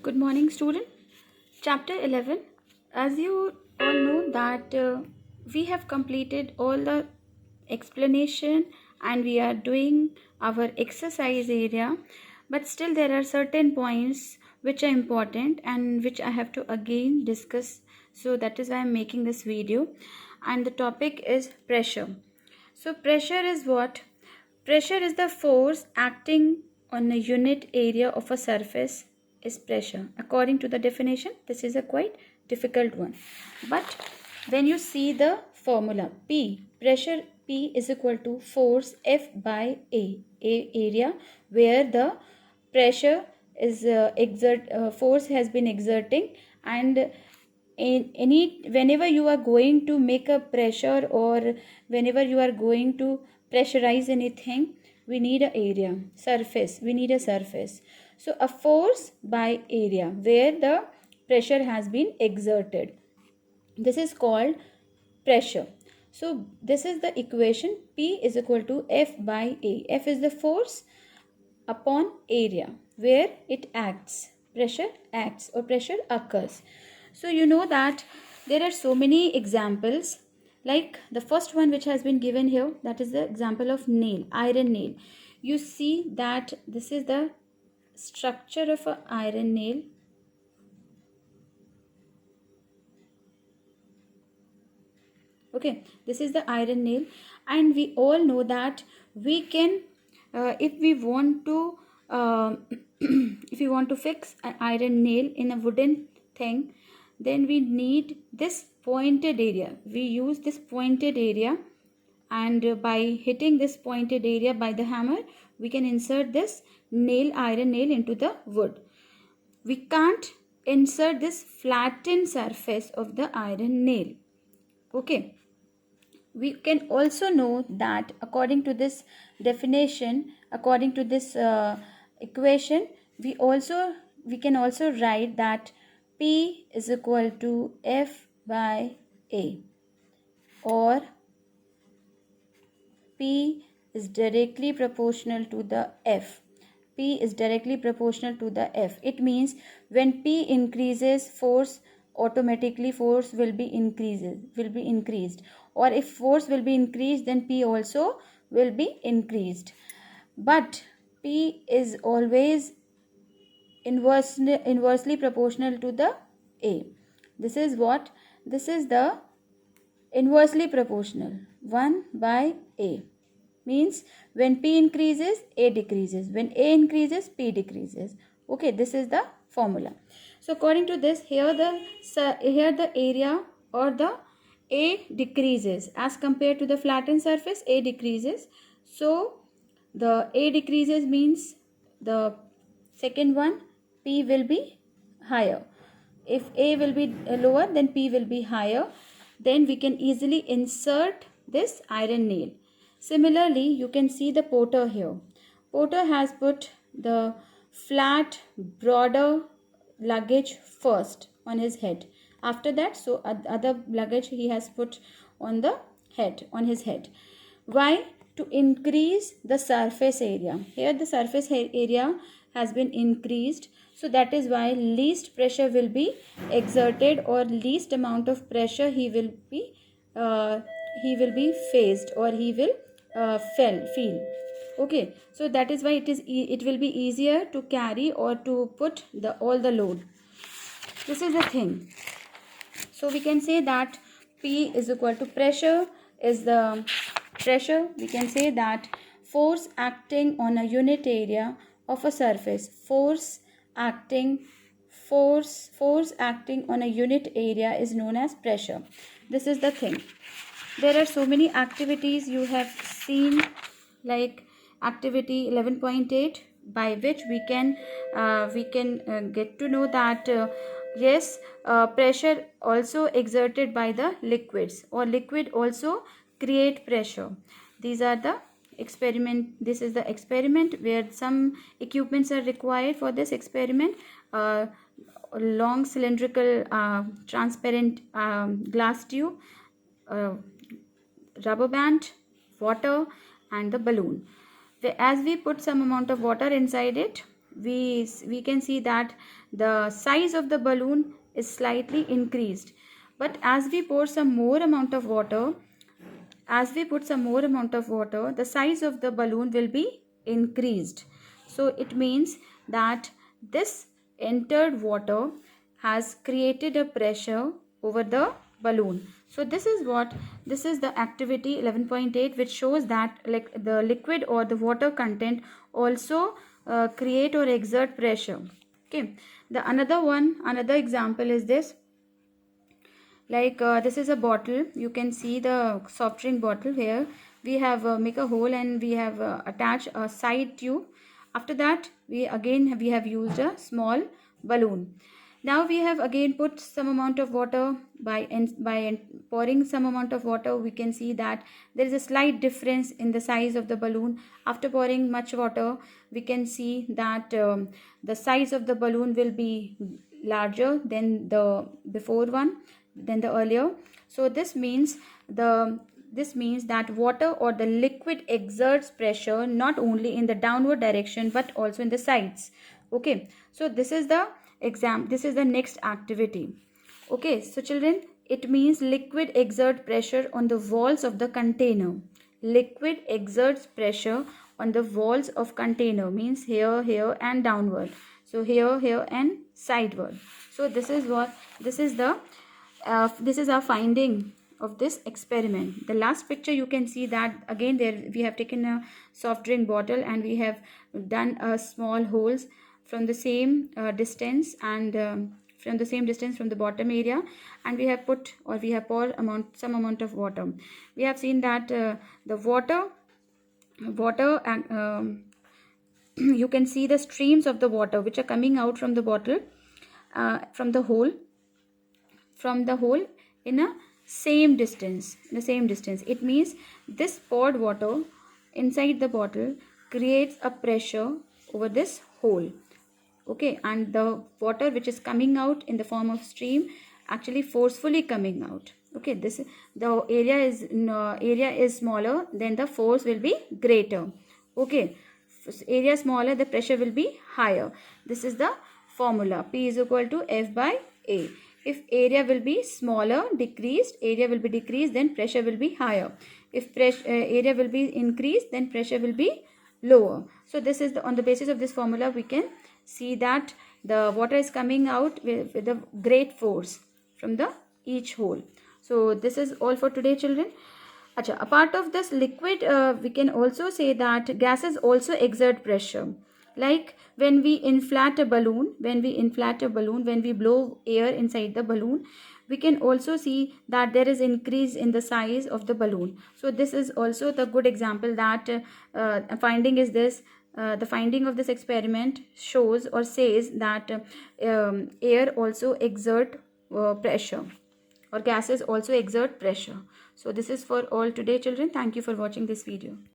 Good morning, student. Chapter 11. As you all know that we have completed all the explanation and we are doing our exercise area, but still there are certain points which are important and which I have to again discuss. So that is why I am making this video, and the topic is pressure. So pressure is what? Pressure is the force acting on a unit area of a surface is pressure. According to the definition, this is a quite difficult one. But when you see the formula P, pressure P is equal to force F by A area where the pressure is force has been exerting, and whenever you are going to make a pressure or whenever you are going to pressurize anything, we need an area, surface, we need a surface. So a force by area where the pressure has been exerted, this is called pressure. So this is the equation. P is equal to F by A. F is the force upon area where it acts, pressure acts or pressure occurs. So you know that there are so many examples, like the first one which has been given here, that is the example of nail, iron nail. You see that this is the structure of an iron nail. Okay, this is the iron nail, and we all know that we can if we want to if we want to fix an iron nail in a wooden thing, then we need this pointed area. We use this pointed area, and by hitting this pointed area by the hammer, we can insert this iron nail into the wood. We can't insert this flattened surface of the iron nail. Okay, we can also know that according to this definition, according to this equation, we can also write that P is equal to F by A, or P is directly proportional to the F. P is directly proportional to the F. It means when P increases, force automatically force will be increased, or if force will be increased, then P also will be increased. But P is always inversely proportional to the A. This is what? This is the inversely proportional 1 by A. Means when P increases, A decreases. When A increases, P decreases. Okay, this is the formula. So according to this, here the area or the A decreases as compared to the flattened surface. A decreases. So the A decreases means the second one, P will be higher. If A will be lower, then P will be higher. Then we can easily insert this iron nail. Similarly, you can see the porter here. Porter has put the flat, broader luggage first on his head. After that, so other luggage he has put on the head, on his head. Why? To increase the surface area. Here the surface area has been increased, so that is why least pressure will be exerted, or least amount of pressure he will be faced, or he will feel. Okay, so that is why it will be easier to carry or to put all the load. This is the thing. So we can say that P is equal to pressure is the pressure. We can say that force acting on a unit area of a surface. Force acting on a unit area is known as pressure. This is the thing. There are so many activities you have seen, like activity 11.8, by which we can get to know that yes, pressure also exerted by the liquids, or liquid also create pressure. These are the experiment. This is the experiment where some equipments are required for this experiment. Long cylindrical transparent glass tube, rubber band, water, and the balloon. As we put some amount of water inside it, we can see that the size of the balloon is slightly increased. But as we pour some more amount of water, as we put some more amount of water, the size of the balloon will be increased. So it means that this entered water has created a pressure over the balloon. So this is the activity 11.8, which shows that like the liquid or the water content also create or exert pressure. Okay, the another example is this. Like this is a bottle. You can see the soft drink bottle. Here we have make a hole and we have attached a side tube. After that we have used a small balloon. Now we have again put some amount of water. By pouring some amount of water, we can see that there is a slight difference in the size of the balloon. After pouring much water, we can see that the size of the balloon will be larger than the before one, than the earlier. So this means that water or the liquid exerts pressure not only in the downward direction but also in the sides. Okay, so this is the next activity. Okay, so children, it means liquid exert pressure on the walls of the container. Liquid exerts pressure on the walls of container, means here and downward. So here and sideward. So this is our finding of this experiment. The last picture, you can see that again there we have taken a soft drink bottle and we have done a small holes from the same distance, and from the bottom area, and we have poured some amount of water. We have seen that the water you can see the streams of the water which are coming out from the bottle, from the hole in the same distance. It means this poured water inside the bottle creates a pressure over this hole. Okay, and the water which is coming out in the form of stream actually forcefully coming out. Okay, the area is smaller, then the force will be greater. Okay, area smaller, the pressure will be higher. This is the formula. P is equal to F by A. If area will be smaller, decreased, then pressure will be higher. If area will be increased, then pressure will be lower. So this is on the basis of this formula we can see that the water is coming out with a great force from the each hole. So this is all for today, children. Achha, apart of this liquid, we can also say that gases also exert pressure. Like when we inflate a balloon, when we blow air inside the balloon, we can also see that there is increase in the size of the balloon. So this is also the good example that finding is this. The finding of this experiment shows or says that air also exert pressure, or gases also exert pressure. So this is for all today, children. Thank you for watching this video.